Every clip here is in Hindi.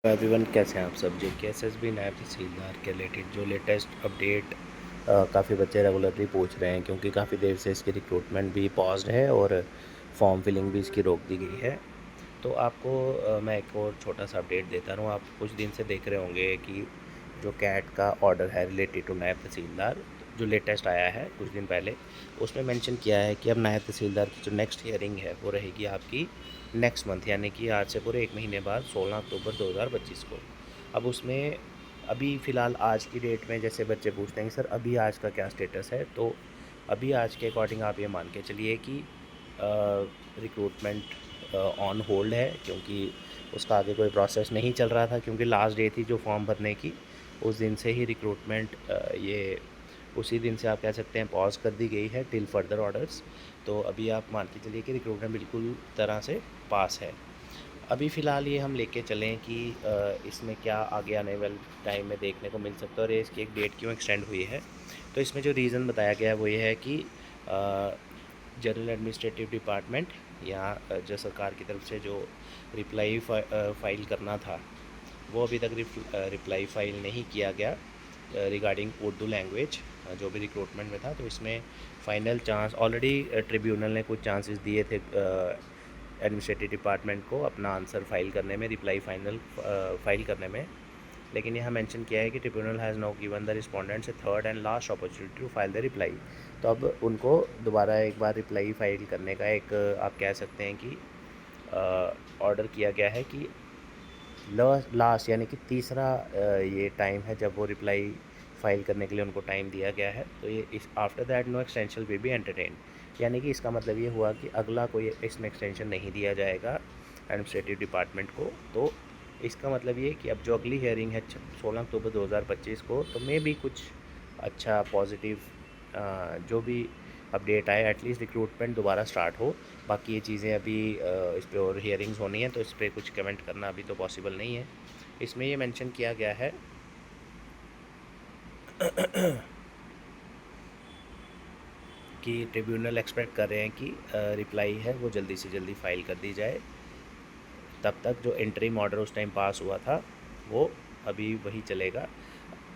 एवरीवन, कैसे हैं आप सब। JKSSB नायब तहसीलदार के रिलेटेड जो लेटेस्ट अपडेट काफ़ी बच्चे रेगुलरली पूछ रहे हैं, क्योंकि काफ़ी देर से इसकी रिक्रूटमेंट भी पॉज्ड है और फॉर्म फिलिंग भी इसकी रोक दी गई है। तो आपको मैं एक और छोटा सा अपडेट देता रहूँ। आप कुछ दिन से देख रहे होंगे कि जो कैट का ऑर्डर है रिलेटेड टू नायब तहसीलदार, जो लेटेस्ट आया है कुछ दिन पहले, उसमें मेंशन किया है कि अब नायब तहसीलदार की जो नेक्स्ट हियरिंग है वो रहेगी आपकी नेक्स्ट मंथ, यानी कि आज से पूरे 1 महीने बाद 16 अक्टूबर 2025 को। अब उसमें अभी फ़िलहाल आज की डेट में जैसे बच्चे पूछते हैं कि सर अभी आज का क्या स्टेटस है, तो अभी आज के अकॉर्डिंग आप ये मान के चलिए कि रिक्रूटमेंट ऑन होल्ड है, क्योंकि उसका आगे कोई प्रोसेस नहीं चल रहा था, क्योंकि लास्ट डे थी जो फॉर्म भरने की, उस दिन से ही रिक्रूटमेंट ये उसी दिन से आप कह सकते हैं पॉज कर दी गई है टिल फर्दर ऑर्डर्स। तो अभी आप मान के चलिए कि रिक्रूटमेंट बिल्कुल तरह से पास है। अभी फ़िलहाल ये हम लेके चलें कि इसमें क्या आगे आने वाले टाइम में देखने को मिल सकता है और ये इसकी एक डेट क्यों एक्सटेंड हुई है। तो इसमें जो रीज़न बताया गया है वो ये है कि जनरल एडमिनिस्ट्रेटिव डिपार्टमेंट या जो सरकार की तरफ से जो रिप्लाई फ़ाइल करना था, वो अभी तक रिप्लाई फ़ाइल नहीं किया गया रिगार्डिंग उर्दू लैंग्वेज जो भी रिक्रूटमेंट में था। तो इसमें फ़ाइनल चांस ऑलरेडी ट्रिब्यूनल ने कुछ चांसेस दिए थे एडमिनिस्ट्रेटिव डिपार्टमेंट को अपना आंसर फाइल करने में, रिप्लाई फाइल करने में। लेकिन यहाँ मेंशन किया है कि tribunal has now given the respondents a third and last opportunity to file the reply. तो अब उनको दोबारा एक बार रिप्लाई फाइल करने का एक आप कह सकते हैं कि ऑर्डर किया गया है कि लास्ट यानी कि तीसरा ये टाइम है जब वो रिप्लाई फ़ाइल करने के लिए उनको टाइम दिया गया है। तो ये इस after that no extension will be entertain, यानी कि इसका मतलब ये हुआ कि अगला कोई इसमें एक्सटेंशन नहीं दिया जाएगा एडमिनिस्ट्रेटिव डिपार्टमेंट को। तो इसका मतलब ये कि अब जो अगली हियरिंग है 16 अक्टूबर 2025 को, तो मे भी कुछ अच्छा पॉजिटिव जो भी अपडेट आए, एटलीस्ट रिक्रूटमेंट दोबारा स्टार्ट हो। बाकी ये चीज़ें अभी इस पर और हियरिंग्स होनी है, तो इस पर कुछ कमेंट करना अभी तो पॉसिबल नहीं है। इसमें ये मेंशन किया गया है कि ट्रिब्यूनल एक्सपेक्ट कर रहे हैं कि रिप्लाई है वो जल्दी से जल्दी फ़ाइल कर दी जाए। तब तक जो इंटरिम ऑर्डर उस टाइम पास हुआ था वो अभी वही चलेगा।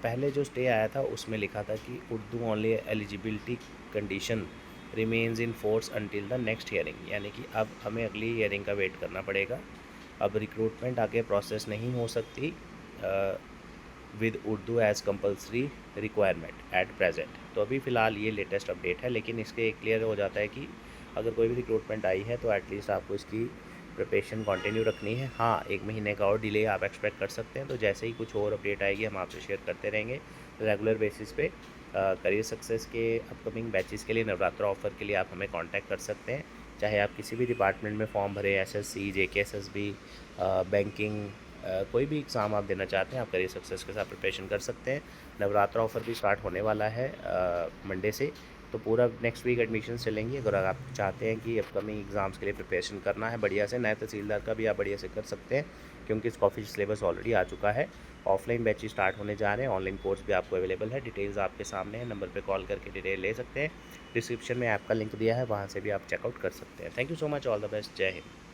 पहले जो स्टे आया था उसमें लिखा था कि Urdu only eligibility condition remains in force until the next hearing, यानी कि अब हमें अगली हियरिंग का वेट करना पड़ेगा। अब रिक्रूटमेंट आगे प्रोसेस नहीं हो सकती with Urdu as compulsory requirement at present. तो अभी फ़िलहाल ये लेटेस्ट अपडेट है, लेकिन इसके क्लियर हो जाता है कि अगर कोई भी रिक्रूटमेंट आई है तो एटलीस्ट आपको इसकी प्रिपरेशन कंटिन्यू रखनी है। हाँ, 1 महीने का और डिले आप एक्सपेक्ट कर सकते हैं। तो जैसे ही कुछ और अपडेट आएगी हम आपसे शेयर करते रहेंगे रेगुलर बेसिस पे। करियर सक्सेस के अपकमिंग बैचेस के लिए, नवरात्रा ऑफ़र के लिए आप हमें कांटेक्ट कर सकते हैं। चाहे आप किसी भी डिपार्टमेंट में फॉर्म भरें, SSC, JKSSB, बैंकिंग, कोई भी एग्ज़ाम आप देना चाहते हैं, आप करियर सक्सेस के साथ प्रिपरेशन कर सकते हैं। नवरात्रा ऑफ़र भी स्टार्ट होने वाला है मंडे से, तो पूरा नेक्स्ट वीक एडमिशन्स चलेंगी। अगर आप चाहते हैं कि अपकमिंग एग्ज़ाम्स के लिए प्रिपरेशन करना है बढ़िया से, नए तहसीलदार का भी आप बढ़िया से कर सकते हैं, क्योंकि इसका ऑफिशियल सिलेबस ऑलरेडी आ चुका है। ऑफलाइन बैचेस स्टार्ट होने जा रहे हैं, ऑनलाइन कोर्स भी आपको अवेलेबल है। डिटेल्स आपके सामने है, नंबर पे कॉल करके डिटेल ले सकते हैं। डिस्क्रिप्शन में ऐप का लिंक दिया है, वहाँ से भी आप चेकआउट कर सकते हैं। Thank you so much, all the best, जय हिंद।